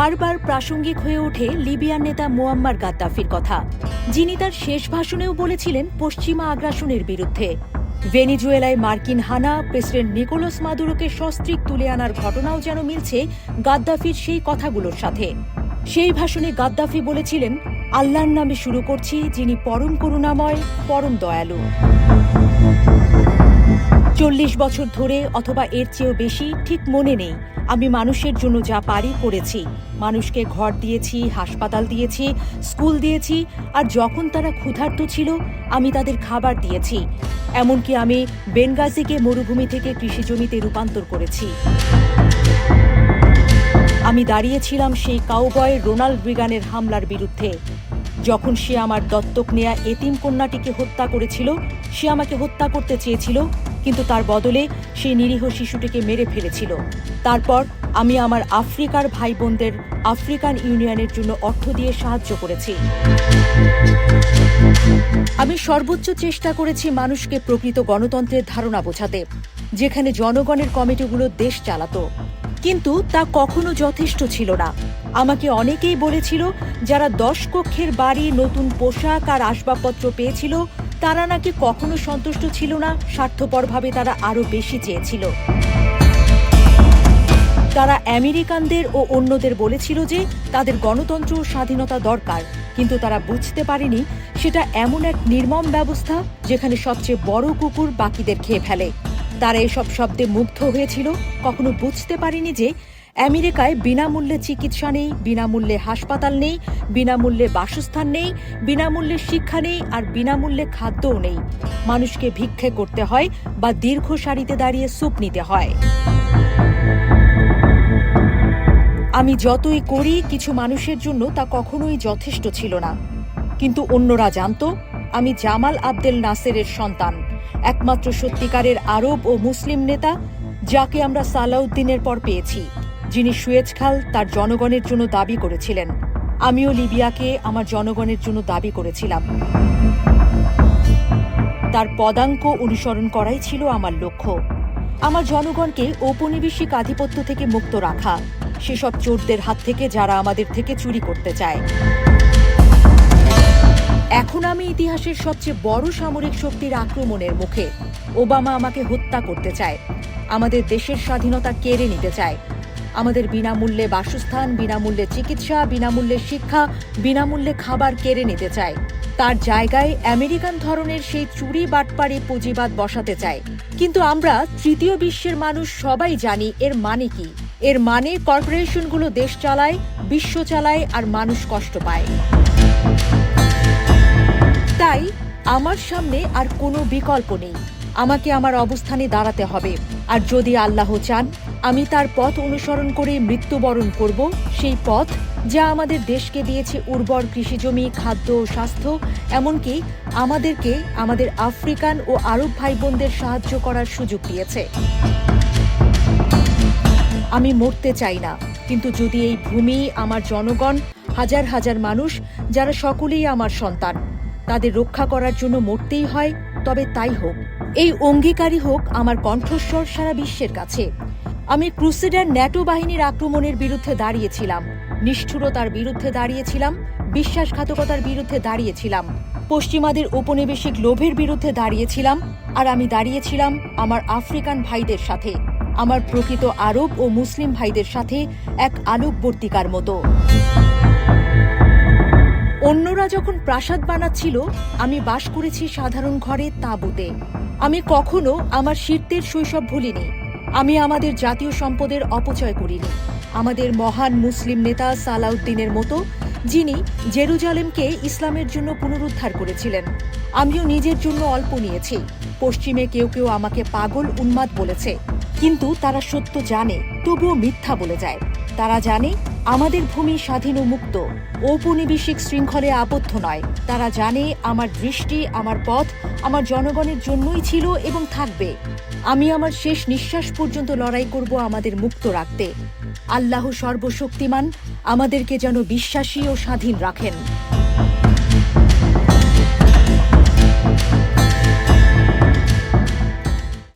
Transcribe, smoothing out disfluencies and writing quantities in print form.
বারবার প্রাসঙ্গিক হয়ে ওঠে লিবিয়ার নেতা মুয়াম্মার গাদ্দাফির কথা, যিনি তার শেষ ভাষণেও বলেছিলেন পশ্চিমা আগ্রাসনের বিরুদ্ধে। ভেনেজুয়েলায় মার্কিন হানা, প্রেসিডেন্ট নিকোলাস মাদুরোকে সস্ত্রীক তুলে আনার ঘটনাও যেন মিলছে গাদ্দাফির সেই কথাগুলোর সাথে। সেই ভাষণে গাদ্দাফি বলেছিলেন, আল্লাহর নামে শুরু করছি, যিনি পরম করুণাময়, পরম দয়ালু। 40 বছর ধরে অথবা এর চেয়েও বেশি ঠিক মনে নেই আমি মানুষের জন্য যা পারি করেছি। মানুষকে ঘর দিয়েছি, হাসপাতাল দিয়েছি, স্কুল দিয়েছি, আর যখন তারা ক্ষুধার্ত ছিল আমি তাদের খাবার দিয়েছি। এমনকি আমি বেনগাজিকে মরুভূমি থেকে কৃষিজমিতে রূপান্তর করেছি। আমি দাঁড়িয়েছিলাম সেই কাউবয় রোনাল্ড রিগানের হামলার বিরুদ্ধে। যখন সে আমার দত্তক নেয়া এতিম কন্যাটিকে হত্যা করেছিল, সে আমাকে হত্যা করতে চেয়েছিল, কিন্তু তার বদলে সেই নিরীহ শিশুটিকে মেরে ফেলেছিল। তারপর আমি আমার আফ্রিকার ভাই বোনদের আফ্রিকান ইউনিয়নের জন্য অর্থ দিয়ে সাহায্য করেছি। আমি সর্বোচ্চ চেষ্টা করেছি মানুষকে প্রকৃত গণতন্ত্রের ধারণা বোঝাতে, যেখানে জনগণের কমিটিগুলো দেশ চালাতো। কিন্তু তা কখনো যথেষ্ট ছিল না। আমাকে অনেকেই বলেছিল, যারা 10 কক্ষের বাড়ি, নতুন পোশাক আর আসবাবপত্র পেয়েছিল, তারা নাকি কখনো সন্তুষ্ট ছিল না, স্বার্থপরভাবে তারা আরো বেশি চেয়েছিল। তারা আমেরিকানদের ও অন্যদের বলেছিল যে তাদের গণতন্ত্র ও স্বাধীনতা দরকার, কিন্তু তারা বুঝতে পারেনি সেটা এমন এক নির্মম ব্যবস্থা যেখানে সবচেয়ে বড় কুকুর বাকিদের খেয়ে ফেলে। তারা এসব শব্দে মুগ্ধ হয়েছিল, কখনো বুঝতে পারেনি যে আমেরিকায় বিনামূল্যে চিকিৎসা নেই, বিনামূল্যে হাসপাতাল নেই, বিনামূল্যে বাসস্থান নেই, বিনামূল্যে শিক্ষা নেই, আর বিনামূল্যে খাদ্যও নেই। মানুষকে ভিক্ষে করতে হয় বা দীর্ঘ সারিতে দাঁড়িয়ে স্যুপ নিতে হয়। আমি যতই করি, কিছু মানুষের জন্য তা কখনোই যথেষ্ট ছিল না। কিন্তু অন্যরা জানত আমি জামাল আবদেল নাসেরের সন্তান, একমাত্র সত্যিকারের আরব ও মুসলিম নেতা, যাকে আমরা সালাউদ্দিনের পর পেয়েছি, যিনি সুয়েজ খাল তার জনগণের জন্য দাবি করেছিলেন। আমিও লিবিয়াকে আমার জনগণের জন্য দাবি করেছিলাম। তার পদাঙ্ক অনুসরণ করাই ছিল আমার লক্ষ্য। আমার জনগণকে ঔপনিবেশিক আধিপত্য থেকে মুক্ত রাখা, সেসব চোরদের হাত থেকে যারা আমাদের থেকে চুরি করতে চায়। এখন আমি ইতিহাসের সবচেয়ে বড় সামরিক শক্তির আক্রমণের মুখে। ওবামা আমাকে হত্যা করতে চায়, আমাদের দেশের স্বাধীনতা কেড়ে নিতে চায়, আমাদের বিনামূল্যে বাসস্থান, বিনামূল্যে চিকিৎসা, বিনামূল্যে শিক্ষা, বিনামূল্যে খাবার কেড়ে নিতে চায়। তার জায়গায় আমেরিকান ধরনের সেই চুরি বাটপাড়ি পুঁজিবাদ বসাতে চায়। কিন্তু আমরা তৃতীয় বিশ্বের মানুষ সবাই জানি এর মানে কি। এর মানে কর্পোরেশনগুলো দেশ চালায়, বিশ্ব চালায়, আর মানুষ কষ্ট পায়। তাই আমার সামনে আর কোনো বিকল্প নেই। আমাকে আমার অবস্থানে দাঁড়াতে হবে। আর যদি আল্লাহ চান, আমি তার পথ অনুসরণ করে মৃত্যুবরণ করব, সেই পথ যা আমাদের দেশকে দিয়েছে উর্বর কৃষিজমি, খাদ্য ও স্বাস্থ্য, এমনকি আমাদেরকে আমাদের আফ্রিকান ও আরব ভাই বোনদের সাহায্য করার সুযোগ দিয়েছে। আমি মরতে চাই না, কিন্তু যদি এই ভূমি, আমার জনগণ, হাজার হাজার মানুষ যারা সকলেই আমার সন্তান, তাদের রক্ষা করার জন্য মরতেই হয়, তবে তাই হোক। এই অঙ্গীকারই হোক আমার কণ্ঠস্বর সারা বিশ্বের কাছে। আমি ক্রুসেডার ন্যাটো বাহিনীর আক্রমণের বিরুদ্ধে দাঁড়িয়েছিলাম, নিষ্ঠুরতার বিরুদ্ধে দাঁড়িয়েছিলাম, বিশ্বাসঘাতকতার বিরুদ্ধে দাঁড়িয়েছিলাম, পশ্চিমাদের ঔপনিবেশিক লোভের বিরুদ্ধে দাঁড়িয়েছিলাম, আর আমি দাঁড়িয়েছিলাম আমার আফ্রিকান ভাইদের সাথে, আমার প্রকৃত আরব ও মুসলিম ভাইদের সাথে, এক আলোকবর্তিকার মতো। অন্যরা যখন প্রাসাদ বানাচ্ছিল, আমি বাস করেছি সাধারণ ঘরে, তাঁবুতে। আমি কখনো আমার শিরদের শৈশব ভুলিনি। আমি আমাদের জাতীয় সম্পদের অপচয় করিনি। আমাদের মহান মুসলিম নেতা সালাউদ্দিনের মতো, যিনি জেরুজালেমকে ইসলামের জন্য পুনরুদ্ধার করেছিলেন। আমিও নিজের জন্য অল্প নিয়েছি। পশ্চিমে কেউ কেউ আমাকে পাগল, উন্মাদ বলেছে, কিন্তু তারা সত্য জানে, তবুও মিথ্যা বলে যায়। তারা জানে আমাদের ভূমি স্বাধীন ও মুক্ত, ঔপনিবেশিক শৃঙ্খলে আবদ্ধ নয়। তারা জানে আমার দৃষ্টি, আমার পথ আমার জনগণের জন্যই ছিল এবং থাকবে। আমি আমার শেষ নিঃশ্বাস পর্যন্ত লড়াই করব আমাদের মুক্ত রাখতে। আল্লাহ সর্বশক্তিমান আমাদেরকে যেন বিশ্বাসী ও স্বাধীন রাখেন।